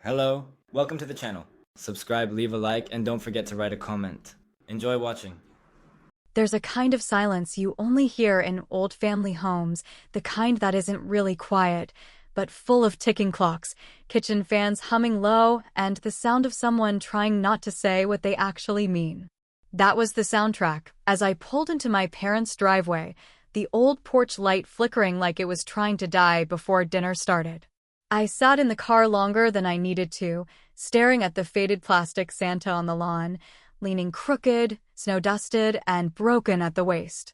Hello, welcome to the channel. Subscribe, leave a like, and don't forget to write a comment. Enjoy watching. There's a kind of silence you only hear in old family homes, the kind that isn't really quiet, but full of ticking clocks, kitchen fans humming low, and the sound of someone trying not to say what they actually mean. That was the soundtrack as I pulled into my parents' driveway, the old porch light flickering like it was trying to die before dinner started. I sat in the car longer than I needed to, staring at the faded plastic Santa on the lawn, leaning crooked, snow-dusted, and broken at the waist.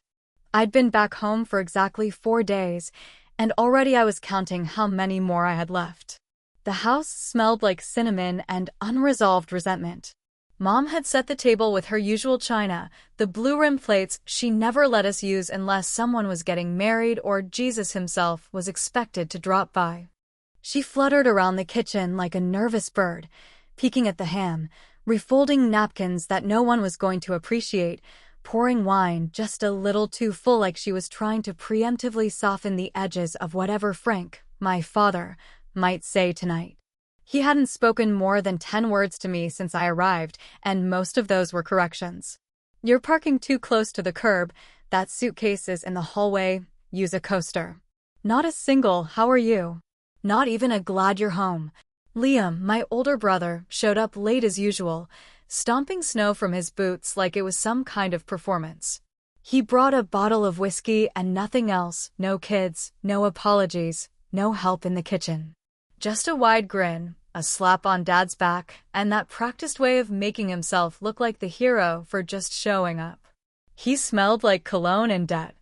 I'd been back home for exactly 4 days, and already I was counting how many more I had left. The house smelled like cinnamon and unresolved resentment. Mom had set the table with her usual china, the blue-rim plates she never let us use unless someone was getting married or Jesus himself was expected to drop by. She fluttered around the kitchen like a nervous bird, peeking at the ham, refolding napkins that no one was going to appreciate, pouring wine just a little too full like she was trying to preemptively soften the edges of whatever Frank, my father, might say tonight. He hadn't spoken more than 10 words to me since I arrived, and most of those were corrections. You're parking too close to the curb, that suitcase is in the hallway, use a coaster. Not a single "how are you?" Not even a "glad you're home." Liam, my older brother, showed up late as usual, stomping snow from his boots like it was some kind of performance. He brought a bottle of whiskey and nothing else, no kids, no apologies, no help in the kitchen. Just a wide grin, a slap on Dad's back, and that practiced way of making himself look like the hero for just showing up. He smelled like cologne and debt.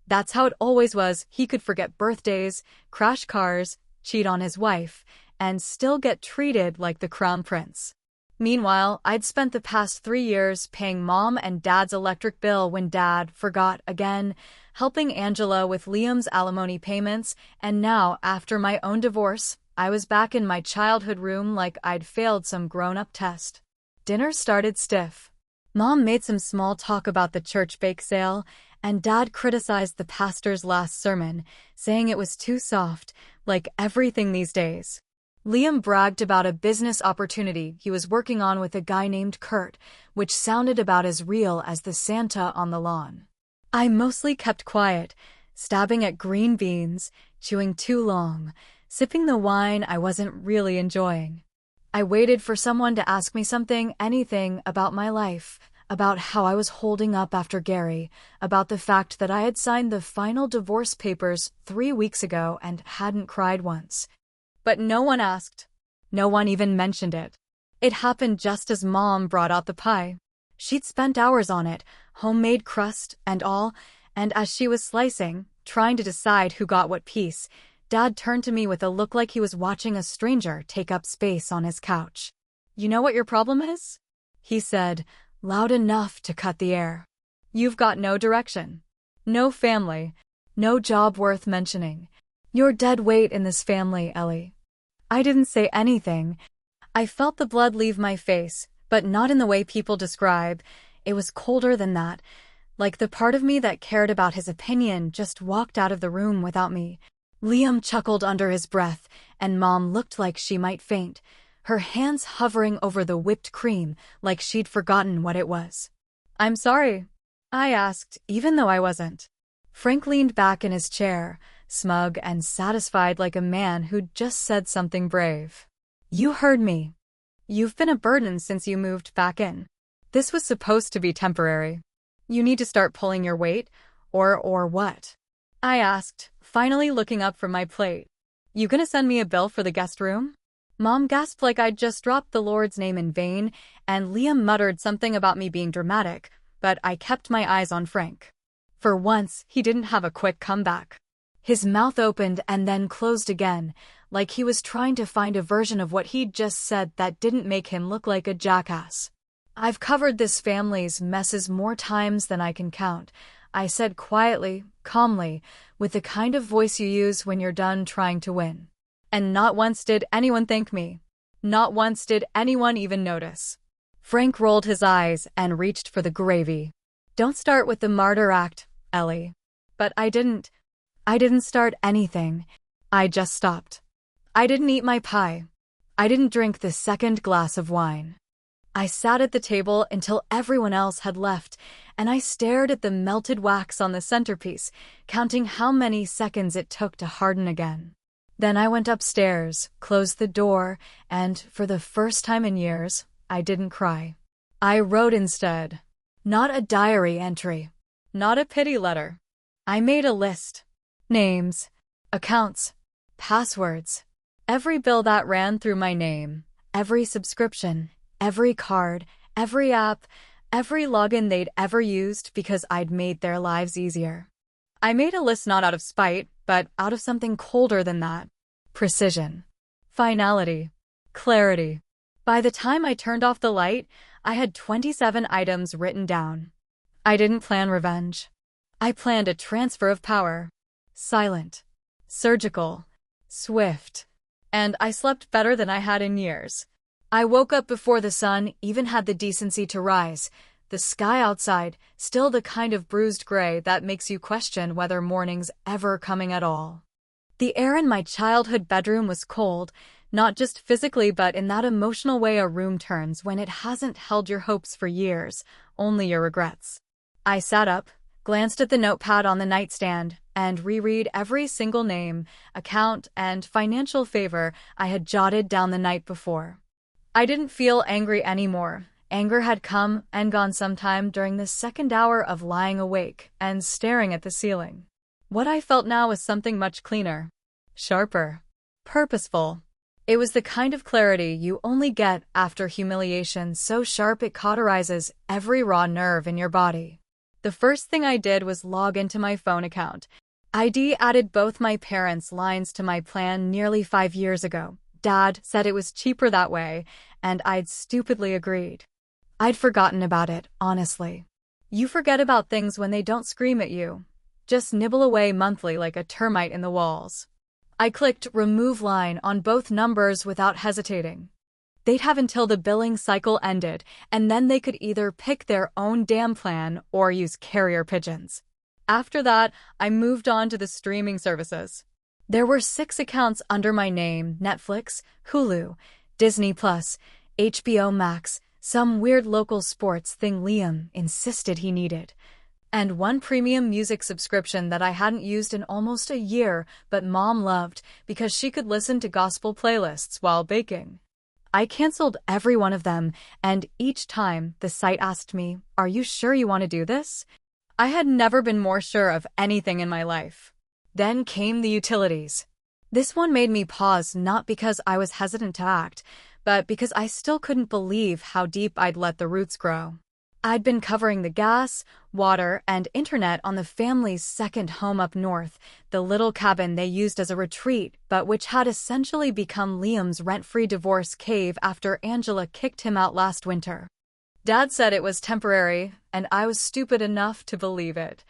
That's how it always was. He could forget birthdays, crash cars, cheat on his wife, and still get treated like the crown prince. Meanwhile, I'd spent the past 3 years paying Mom and Dad's electric bill when Dad forgot again, helping Angela with Liam's alimony payments, and now, after my own divorce, I was back in my childhood room like I'd failed some grown-up test. Dinner started stiff. Mom made some small talk about the church bake sale, and Dad criticized the pastor's last sermon, saying it was too soft, like everything these days. Liam bragged about a business opportunity he was working on with a guy named Kurt, which sounded about as real as the Santa on the lawn. I mostly kept quiet, stabbing at green beans, chewing too long, sipping the wine I wasn't really enjoying. I waited for someone to ask me something, anything about my life, about how I was holding up after Gary, about the fact that I had signed the final divorce papers 3 weeks ago and hadn't cried once. But no one asked. No one even mentioned it. It happened just as Mom brought out the pie. She'd spent hours on it, homemade crust and all, and as she was slicing, trying to decide who got what piece, Dad turned to me with a look like he was watching a stranger take up space on his couch. "You know what your problem is?" he said, loud enough to cut the air. "You've got no direction. No family. No job worth mentioning. You're dead weight in this family, Ellie." I didn't say anything. I felt the blood leave my face, but not in the way people describe. It was colder than that, like the part of me that cared about his opinion just walked out of the room without me. Liam chuckled under his breath, and Mom looked like she might faint, her hands hovering over the whipped cream like she'd forgotten what it was. "I'm sorry," I asked, even though I wasn't. Frank leaned back in his chair, smug and satisfied like a man who'd just said something brave. "You heard me. You've been a burden since you moved back in. This was supposed to be temporary. You need to start pulling your weight, or what?" I asked, finally looking up from my plate. "You gonna send me a bill for the guest room?" Mom gasped like I'd just dropped the Lord's name in vain, and Liam muttered something about me being dramatic, but I kept my eyes on Frank. For once, he didn't have a quick comeback. His mouth opened and then closed again, like he was trying to find a version of what he'd just said that didn't make him look like a jackass. "I've covered this family's messes more times than I can count," I said quietly, calmly, with the kind of voice you use when you're done trying to win. "And not once did anyone thank me. Not once did anyone even notice." Frank rolled his eyes and reached for the gravy. "Don't start with the martyr act, Ellie." But I didn't start anything. I just stopped. I didn't eat my pie. I didn't drink the second glass of wine. I sat at the table until everyone else had left, and I stared at the melted wax on the centerpiece, counting how many seconds it took to harden again. Then I went upstairs, closed the door, and, for the first time in years, I didn't cry. I wrote instead. Not a diary entry. Not a pity letter. I made a list. Names, accounts, passwords. Every bill that ran through my name, every subscription, every card, every app, every login they'd ever used because I'd made their lives easier. I made a list not out of spite, but out of something colder than that. Precision. Finality. Clarity. By the time I turned off the light, I had 27 items written down. I didn't plan revenge. I planned a transfer of power. Silent. Surgical. Swift. And I slept better than I had in years. I woke up before the sun even had the decency to rise. The sky outside, still the kind of bruised gray that makes you question whether morning's ever coming at all. The air in my childhood bedroom was cold, not just physically but in that emotional way a room turns when it hasn't held your hopes for years, only your regrets. I sat up, glanced at the notepad on the nightstand, and reread every single name, account, and financial favor I had jotted down the night before. I didn't feel angry anymore. Anger had come and gone sometime during the second hour of lying awake and staring at the ceiling. What I felt now was something much cleaner, sharper, purposeful. It was the kind of clarity you only get after humiliation so sharp it cauterizes every raw nerve in your body. The first thing I did was log into my phone account. ID added both my parents' lines to my plan nearly 5 years ago. Dad said it was cheaper that way, and I'd stupidly agreed. I'd forgotten about it, honestly. You forget about things when they don't scream at you. Just nibble away monthly like a termite in the walls. I clicked remove line on both numbers without hesitating. They'd have until the billing cycle ended, and then they could either pick their own damn plan or use carrier pigeons. After that, I moved on to the streaming services. There were 6 accounts under my name: Netflix, Hulu, Disney+, HBO Max, some weird local sports thing Liam insisted he needed, and one premium music subscription that I hadn't used in almost a year but Mom loved because she could listen to gospel playlists while baking. I canceled every one of them, and each time the site asked me, "Are you sure you want to do this?" I had never been more sure of anything in my life. Then came the utilities. This one made me pause, not because I was hesitant to act, but because I still couldn't believe how deep I'd let the roots grow. I'd been covering the gas, water, and internet on the family's second home up north, the little cabin they used as a retreat, but which had essentially become Liam's rent-free divorce cave after Angela kicked him out last winter. Dad said it was temporary, and I was stupid enough to believe it.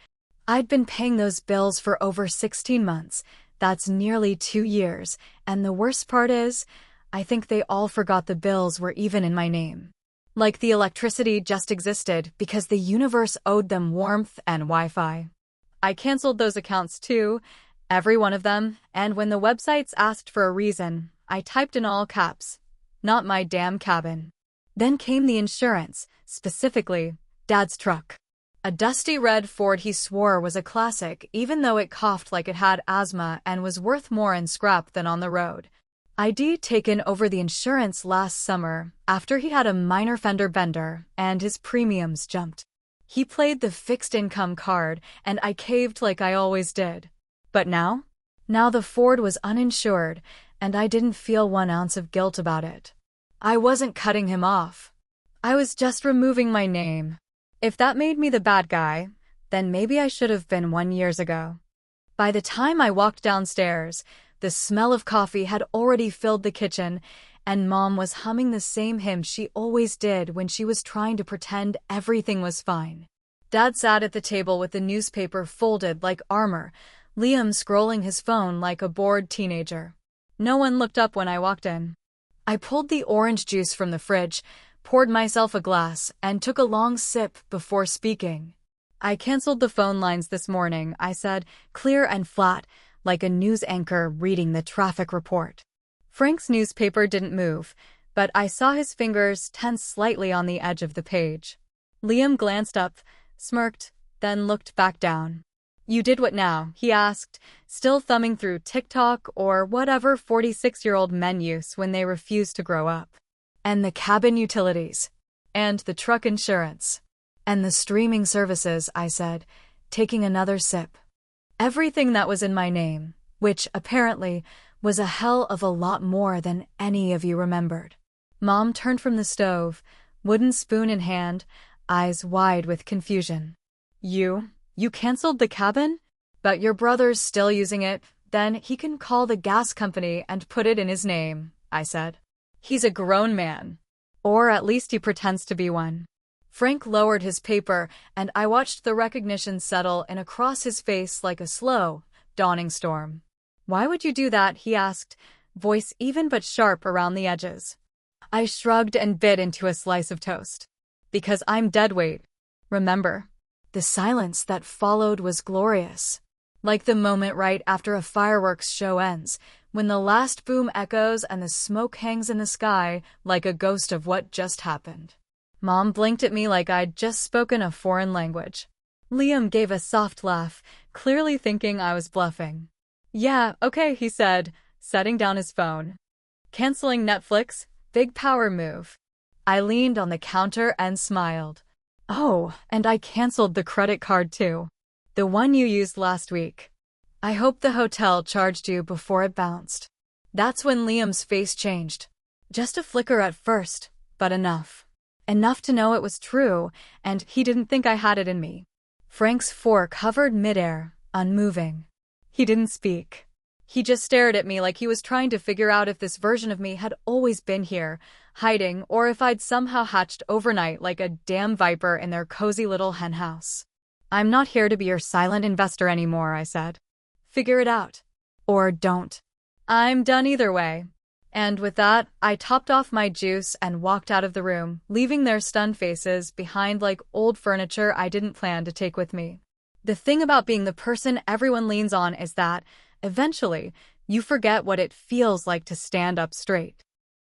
I'd been paying those bills for over 16 months. That's nearly 2 years, and the worst part is, I think they all forgot the bills were even in my name. Like the electricity just existed because the universe owed them warmth and Wi-Fi. I canceled those accounts too, every one of them, and when the websites asked for a reason, I typed in all caps, "Not my damn cabin." Then came the insurance, specifically, Dad's truck. A dusty red Ford he swore was a classic, even though it coughed like it had asthma and was worth more in scrap than on the road. I'd taken over the insurance last summer after he had a minor fender bender and his premiums jumped. He played the fixed income card and I caved like I always did. But now the Ford was uninsured and I didn't feel 1 ounce of guilt about it. I wasn't cutting him off. I was just removing my name. If that made me the bad guy, then maybe I should have been 1 year ago. By the time I walked downstairs, the smell of coffee had already filled the kitchen, and Mom was humming the same hymn she always did when she was trying to pretend everything was fine. Dad sat at the table with the newspaper folded like armor, Liam scrolling his phone like a bored teenager. No one looked up when I walked in. I pulled the orange juice from the fridge, poured myself a glass, and took a long sip before speaking. "I canceled the phone lines this morning," I said, clear and flat, like a news anchor reading the traffic report. Frank's newspaper didn't move, but I saw his fingers tense slightly on the edge of the page. Liam glanced up, smirked, then looked back down. "You did what now?" he asked, still thumbing through TikTok or whatever 46-year-old men use when they refuse to grow up. "And the cabin utilities. And the truck insurance. And the streaming services," I said, taking another sip. Everything that was in my name, which, apparently, was a hell of a lot more than any of you remembered. Mom turned from the stove, wooden spoon in hand, eyes wide with confusion. You canceled the cabin? But your brother's still using it, then he can call the gas company and put it in his name," I said. "He's a grown man. Or at least he pretends to be one." Frank lowered his paper, and I watched the recognition settle in across his face like a slow, dawning storm. "Why would you do that?" he asked, voice even but sharp around the edges. I shrugged and bit into a slice of toast. "Because I'm deadweight. Remember?" The silence that followed was glorious. Like the moment right after a fireworks show ends, when the last boom echoes and the smoke hangs in the sky like a ghost of what just happened. Mom blinked at me like I'd just spoken a foreign language. Liam gave a soft laugh, clearly thinking I was bluffing. "Yeah, okay," he said, setting down his phone. "Canceling Netflix? Big power move." I leaned on the counter and smiled. "Oh, and I canceled the credit card too. The one you used last week. I hope the hotel charged you before it bounced." That's when Liam's face changed. Just a flicker at first, but enough. Enough to know it was true, and he didn't think I had it in me. Frank's fork hovered midair, unmoving. He didn't speak. He just stared at me like he was trying to figure out if this version of me had always been here, hiding, or if I'd somehow hatched overnight like a damn viper in their cozy little henhouse. "I'm not here to be your silent investor anymore," I said. "Figure it out. Or don't. I'm done either way." And with that, I topped off my juice and walked out of the room, leaving their stunned faces behind like old furniture I didn't plan to take with me. The thing about being the person everyone leans on is that, eventually, you forget what it feels like to stand up straight.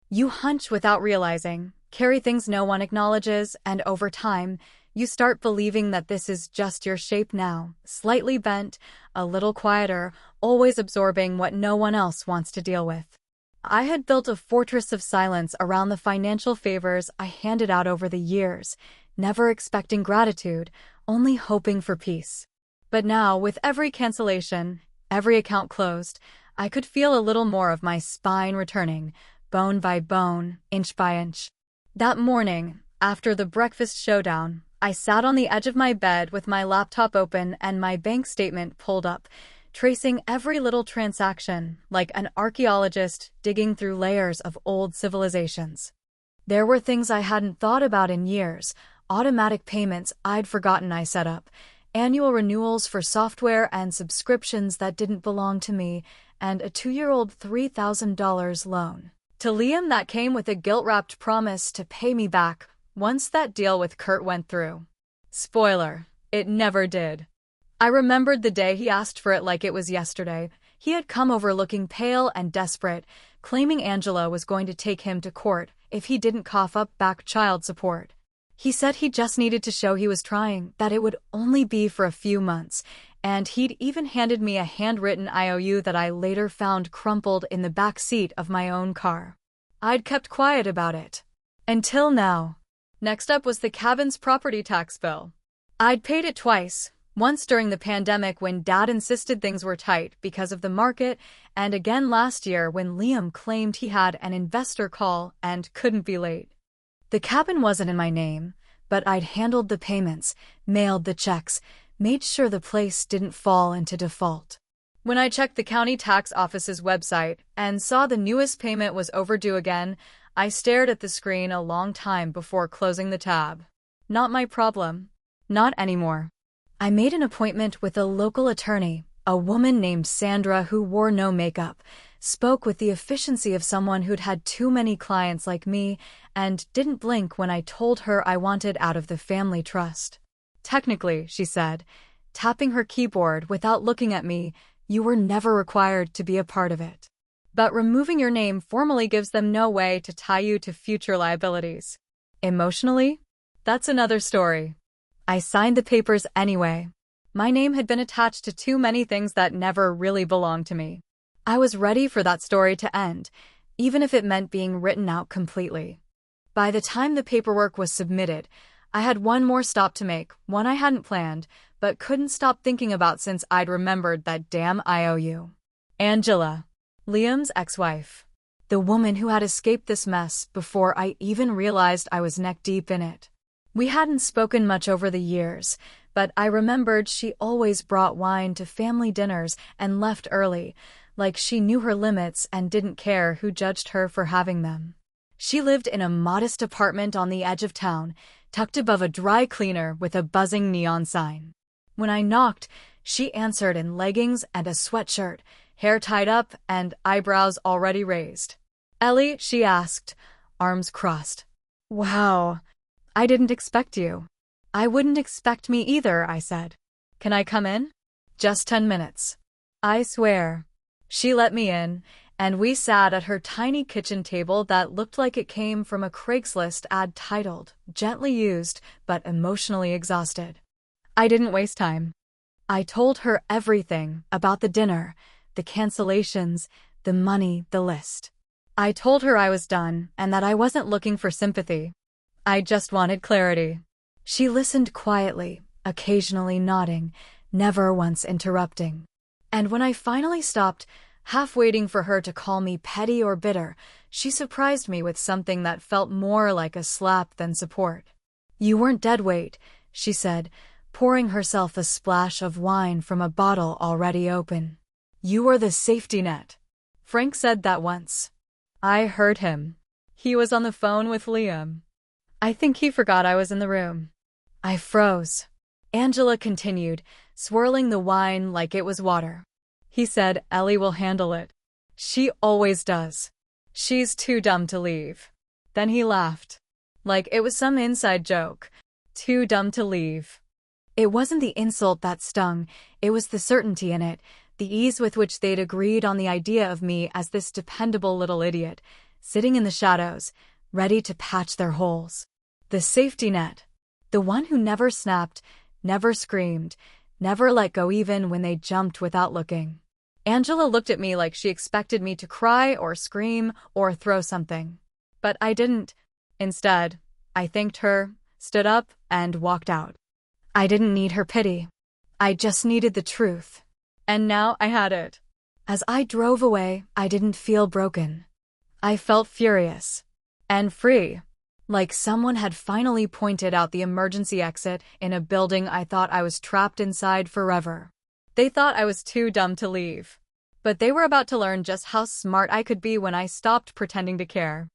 You hunch without realizing, carry things no one acknowledges, and over time, you start believing that this is just your shape now, slightly bent, a little quieter, always absorbing what no one else wants to deal with. I had built a fortress of silence around the financial favors I handed out over the years, never expecting gratitude, only hoping for peace. But now, with every cancellation, every account closed, I could feel a little more of my spine returning, bone by bone, inch by inch. That morning, after the breakfast showdown, I sat on the edge of my bed with my laptop open and my bank statement pulled up, tracing every little transaction like an archaeologist digging through layers of old civilizations. There were things I hadn't thought about in years, automatic payments I'd forgotten I set up, annual renewals for software and subscriptions that didn't belong to me, and a 2-year-old $3,000 loan. To Liam, that came with a guilt-wrapped promise to pay me back once that deal with Kurt went through. Spoiler, it never did. I remembered the day he asked for it like it was yesterday. He had come over looking pale and desperate, claiming Angela was going to take him to court if he didn't cough up back child support. He said he just needed to show he was trying, that it would only be for a few months, and he'd even handed me a handwritten IOU that I later found crumpled in the back seat of my own car. I'd kept quiet about it. Until now. Next up was the cabin's property tax bill. I'd paid it twice. Once during the pandemic when Dad insisted things were tight because of the market, and again last year when Liam claimed he had an investor call and couldn't be late. The cabin wasn't in my name, but I'd handled the payments, mailed the checks, made sure the place didn't fall into default. When I checked the county tax office's website and saw the newest payment was overdue again, I stared at the screen a long time before closing the tab. Not my problem. Not anymore. I made an appointment with a local attorney, a woman named Sandra who wore no makeup, spoke with the efficiency of someone who'd had too many clients like me, and didn't blink when I told her I wanted out of the family trust. Technically, she said, tapping her keyboard without looking at me, you were never required to be a part of it. But removing your name formally gives them no way to tie you to future liabilities. Emotionally? That's another story. I signed the papers anyway. My name had been attached to too many things that never really belonged to me. I was ready for that story to end, even if it meant being written out completely. By the time the paperwork was submitted, I had one more stop to make, one I hadn't planned, but couldn't stop thinking about since I'd remembered that damn IOU. Angela, Liam's ex-wife. The woman who had escaped this mess before I even realized I was neck-deep in it. We hadn't spoken much over the years, but I remembered she always brought wine to family dinners and left early, like she knew her limits and didn't care who judged her for having them. She lived in a modest apartment on the edge of town, tucked above a dry cleaner with a buzzing neon sign. When I knocked, she answered in leggings and a sweatshirt, hair tied up and eyebrows already raised. "Ellie," she asked, arms crossed. "Wow, I didn't expect you." "I wouldn't expect me either," I said. "Can I come in?" "Just 10 minutes." "I swear." She let me in, and we sat at her tiny kitchen table that looked like it came from a Craigslist ad titled, "Gently Used, but Emotionally Exhausted." I didn't waste time. I told her everything about the dinner, the cancellations, the money, the list. I told her I was done and that I wasn't looking for sympathy. I just wanted clarity. She listened quietly, occasionally nodding, never once interrupting. And when I finally stopped, half waiting for her to call me petty or bitter, she surprised me with something that felt more like a slap than support. "You weren't dead weight," she said, pouring herself a splash of wine from a bottle already open. "You were the safety net." Frank said that once. I heard him. He was on the phone with Liam. I think he forgot I was in the room. I froze. Angela continued, swirling the wine like it was water. He said, "Ellie will handle it. She always does. She's too dumb to leave." Then he laughed. Like it was some inside joke. Too dumb to leave. It wasn't the insult that stung, it was the certainty in it, the ease with which they'd agreed on the idea of me as this dependable little idiot, sitting in the shadows, ready to patch their holes. The safety net. The one who never snapped, never screamed, never let go even when they jumped without looking. Angela looked at me like she expected me to cry or scream or throw something. But I didn't. Instead, I thanked her, stood up, and walked out. I didn't need her pity. I just needed the truth. And now I had it. As I drove away, I didn't feel broken. I felt furious. And free. Like someone had finally pointed out the emergency exit in a building I thought I was trapped inside forever. They thought I was too dumb to leave. But they were about to learn just how smart I could be when I stopped pretending to care.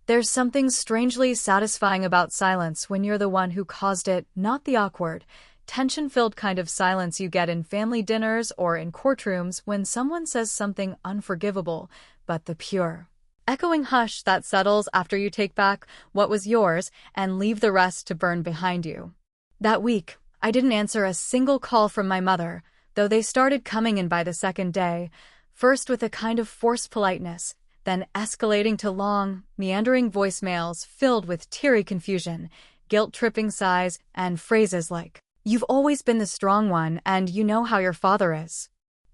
There's something strangely satisfying about silence when you're the one who caused it, not the awkward, tension-filled kind of silence you get in family dinners or in courtrooms when someone says something unforgivable, but the pure, echoing hush that settles after you take back what was yours and leave the rest to burn behind you. That week, I didn't answer a single call from my mother, though they started coming in by the second day, first with a kind of forced politeness, then escalating to long, meandering voicemails filled with teary confusion, guilt-tripping sighs, and phrases like, "You've always been the strong one, and you know how your father is."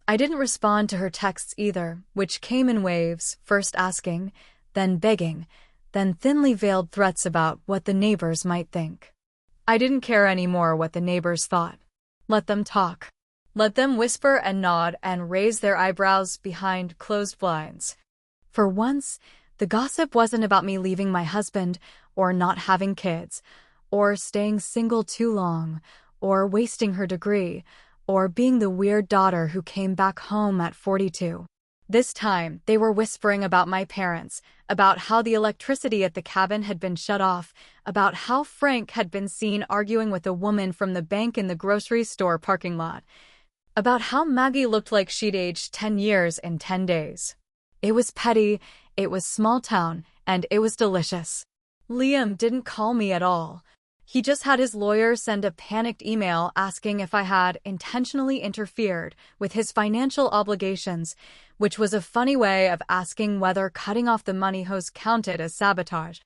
I didn't respond to her texts either, which came in waves, first asking, then begging, then thinly veiled threats about what the neighbors might think. I didn't care anymore what the neighbors thought. Let them talk. Let them whisper and nod and raise their eyebrows behind closed blinds. For once, the gossip wasn't about me leaving my husband, or not having kids, or staying single too long, or wasting her degree, or being the weird daughter who came back home at 42. This time, they were whispering about my parents, about how the electricity at the cabin had been shut off, about how Frank had been seen arguing with a woman from the bank in the grocery store parking lot, about how Maggie looked like she'd aged 10 years in 10 days. It was petty, it was small town, and it was delicious. Liam didn't call me at all. He just had his lawyer send a panicked email asking if I had intentionally interfered with his financial obligations, which was a funny way of asking whether cutting off the money hose counted as sabotage.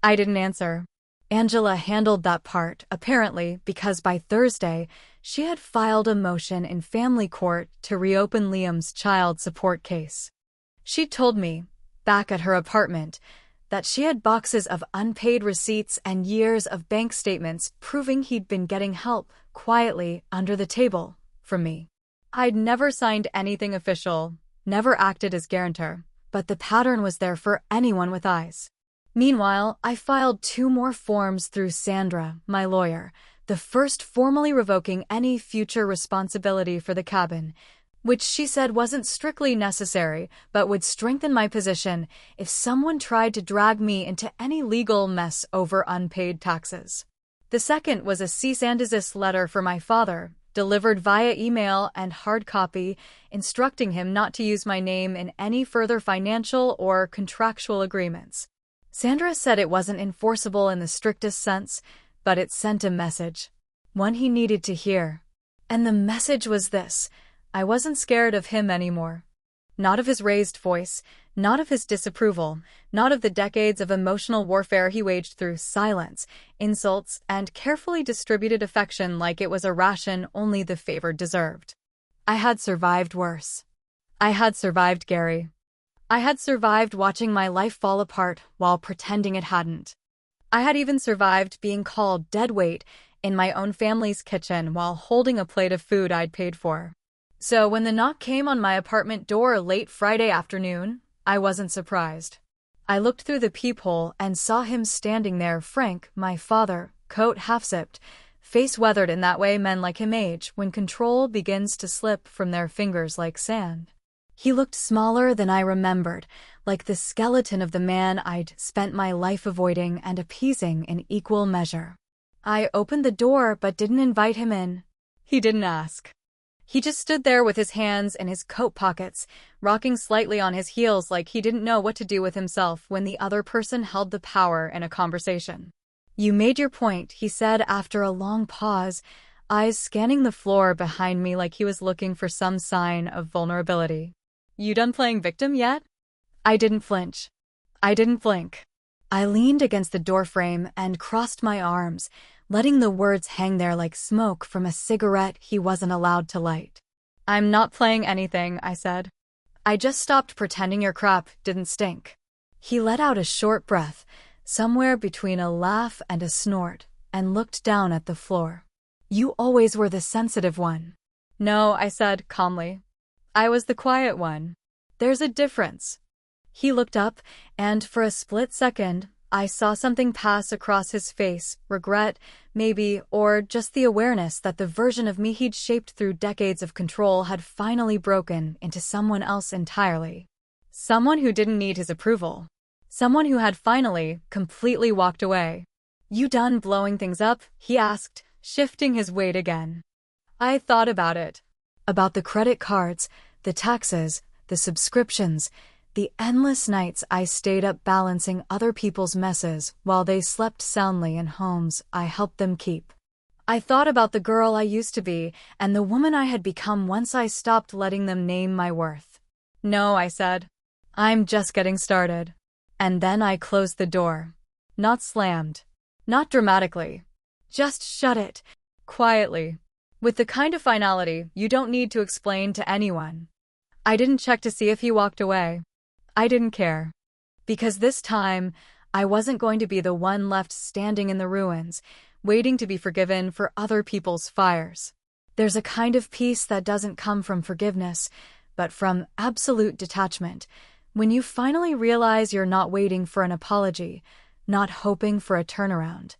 I didn't answer. Angela handled that part, apparently, because by Thursday, she had filed a motion in family court to reopen Liam's child support case. She told me, back at her apartment, that she had boxes of unpaid receipts and years of bank statements proving he'd been getting help quietly under the table from me. I'd never signed anything official, never acted as guarantor, but the pattern was there for anyone with eyes. Meanwhile, I filed 2 more forms through Sandra, my lawyer, the first formally revoking any future responsibility for the cabin, which she said wasn't strictly necessary but would strengthen my position if someone tried to drag me into any legal mess over unpaid taxes. The second was a cease and desist letter for my father, delivered via email and hard copy, instructing him not to use my name in any further financial or contractual agreements. Sandra said it wasn't enforceable in the strictest sense, but it sent a message, one he needed to hear. And the message was this: I wasn't scared of him anymore. Not of his raised voice, not of his disapproval, not of the decades of emotional warfare he waged through silence, insults, and carefully distributed affection like it was a ration only the favored deserved. I had survived worse. I had survived Gary. I had survived watching my life fall apart while pretending it hadn't. I had even survived being called dead weight in my own family's kitchen while holding a plate of food I'd paid for. So when the knock came on my apartment door late Friday afternoon, I wasn't surprised. I looked through the peephole and saw him standing there, Frank, my father, coat half-zipped, face weathered in that way men like him age when control begins to slip from their fingers like sand. He looked smaller than I remembered, like the skeleton of the man I'd spent my life avoiding and appeasing in equal measure. I opened the door but didn't invite him in. He didn't ask. He just stood there with his hands in his coat pockets, rocking slightly on his heels like he didn't know what to do with himself when the other person held the power in a conversation. "You made your point," he said after a long pause, eyes scanning the floor behind me like he was looking for some sign of vulnerability. "You done playing victim yet?" I didn't flinch. I didn't blink. I leaned against the doorframe and crossed my arms, letting the words hang there like smoke from a cigarette he wasn't allowed to light. "I'm not playing anything," I said. "I just stopped pretending your crap didn't stink." He let out a short breath, somewhere between a laugh and a snort, and looked down at the floor. "You always were the sensitive one." "No," I said calmly. "I was the quiet one. There's a difference." He looked up, and for a split second, I saw something pass across his face, regret, maybe, or just the awareness that the version of me he'd shaped through decades of control had finally broken into someone else entirely. Someone who didn't need his approval. Someone who had finally, completely walked away. "You done blowing things up?" he asked, shifting his weight again. I thought about it. About the credit cards, the taxes, the subscriptions, the endless nights I stayed up balancing other people's messes while they slept soundly in homes I helped them keep. I thought about the girl I used to be and the woman I had become once I stopped letting them name my worth. "No," I said. "I'm just getting started." And then I closed the door. Not slammed. Not dramatically. Just shut it. Quietly. With the kind of finality you don't need to explain to anyone. I didn't check to see if he walked away. I didn't care. Because this time, I wasn't going to be the one left standing in the ruins, waiting to be forgiven for other people's fires. There's a kind of peace that doesn't come from forgiveness, but from absolute detachment, when you finally realize you're not waiting for an apology, not hoping for a turnaround,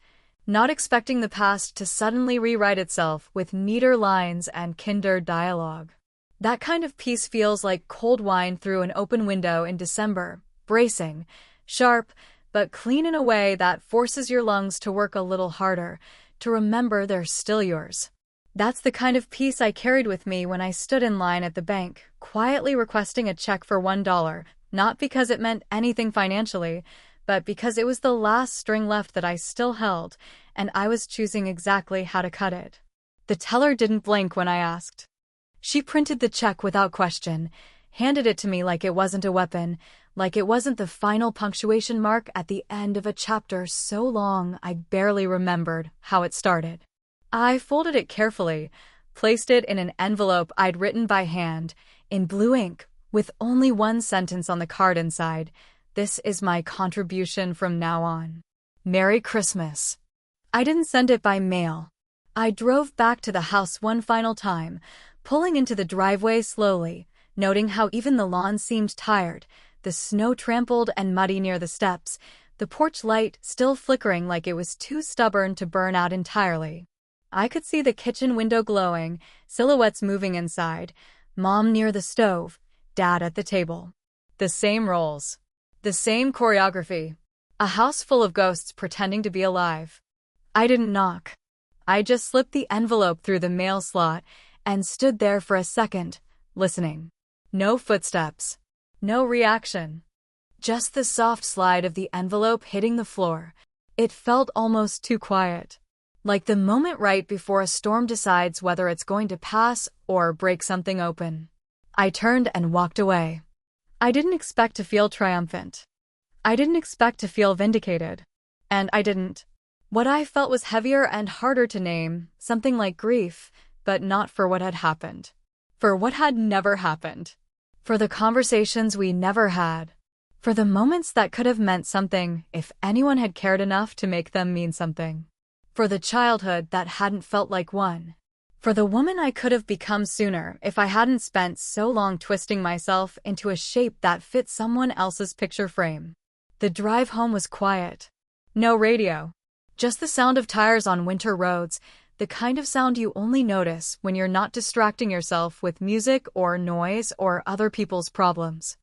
not expecting the past to suddenly rewrite itself with neater lines and kinder dialogue. That kind of peace feels like cold wine through an open window in December, bracing, sharp, but clean in a way that forces your lungs to work a little harder, to remember they're still yours. That's the kind of peace I carried with me when I stood in line at the bank, quietly requesting a check for $1, not because it meant anything financially, but because it was the last string left that I still held, and I was choosing exactly how to cut it. The teller didn't blink when I asked. She printed the check without question, handed it to me like it wasn't a weapon, like it wasn't the final punctuation mark at the end of a chapter so long I barely remembered how it started. I folded it carefully, placed it in an envelope I'd written by hand, in blue ink, with only one sentence on the card inside. This is my contribution from now on. Merry Christmas. I didn't send it by mail. I drove back to the house one final time, pulling into the driveway slowly, noting how even the lawn seemed tired, the snow trampled and muddy near the steps, the porch light still flickering like it was too stubborn to burn out entirely. I could see the kitchen window glowing, silhouettes moving inside, Mom near the stove, Dad at the table. The same roles. The same choreography. A house full of ghosts pretending to be alive. I didn't knock. I just slipped the envelope through the mail slot and stood there for a second, listening. No footsteps. No reaction. Just the soft slide of the envelope hitting the floor. It felt almost too quiet. Like the moment right before a storm decides whether it's going to pass or break something open. I turned and walked away. I didn't expect to feel triumphant. I didn't expect to feel vindicated. And I didn't. What I felt was heavier and harder to name, something like grief, but not for what had happened. For what had never happened. For the conversations we never had. For the moments that could have meant something if anyone had cared enough to make them mean something. For the childhood that hadn't felt like one. For the woman I could have become sooner if I hadn't spent so long twisting myself into a shape that fit someone else's picture frame. The drive home was quiet. No radio. Just the sound of tires on winter roads, the kind of sound you only notice when you're not distracting yourself with music or noise or other people's problems.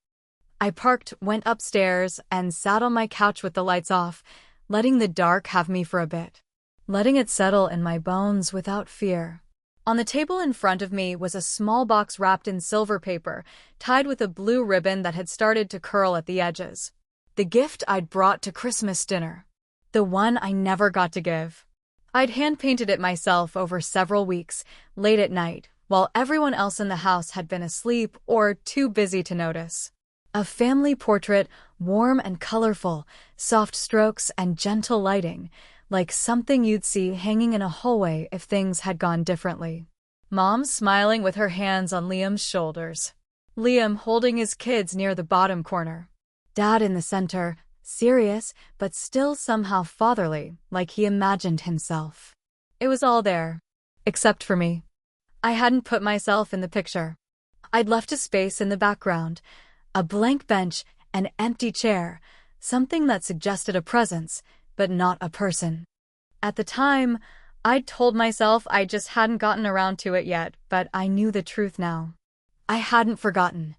I parked, went upstairs, and sat on my couch with the lights off, letting the dark have me for a bit. Letting it settle in my bones without fear. On the table in front of me was a small box wrapped in silver paper, tied with a blue ribbon that had started to curl at the edges. The gift I'd brought to Christmas dinner. The one I never got to give. I'd hand-painted it myself over several weeks, late at night, while everyone else in the house had been asleep or too busy to notice. A family portrait, warm and colorful, soft strokes and gentle lighting, like something you'd see hanging in a hallway if things had gone differently. Mom smiling with her hands on Liam's shoulders. Liam holding his kids near the bottom corner. Dad in the center, serious, but still somehow fatherly, like he imagined himself. It was all there. Except for me. I hadn't put myself in the picture. I'd left a space in the background. A blank bench, an empty chair, something that suggested a presence, but not a person. At the time, I'd told myself I just hadn't gotten around to it yet, but I knew the truth now. I hadn't forgotten.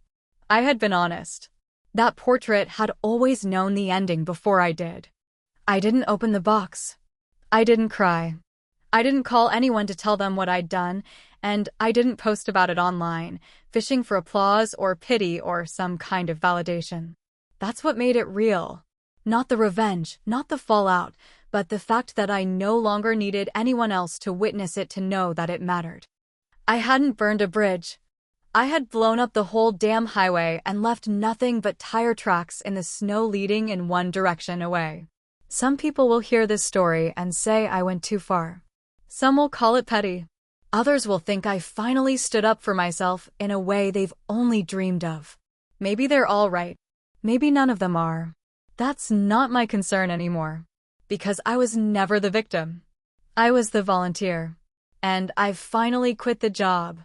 I had been honest. That portrait had always known the ending before I did. I didn't open the box. I didn't cry. I didn't call anyone to tell them what I'd done, and I didn't post about it online, fishing for applause or pity or some kind of validation. That's what made it real. Not the revenge, not the fallout, but the fact that I no longer needed anyone else to witness it to know that it mattered. I hadn't burned a bridge. I had blown up the whole damn highway and left nothing but tire tracks in the snow leading in one direction away. Some people will hear this story and say I went too far. Some will call it petty. Others will think I finally stood up for myself in a way they've only dreamed of. Maybe they're all right. Maybe none of them are. That's not my concern anymore. Because I was never the victim. I was the volunteer. And I've finally quit the job.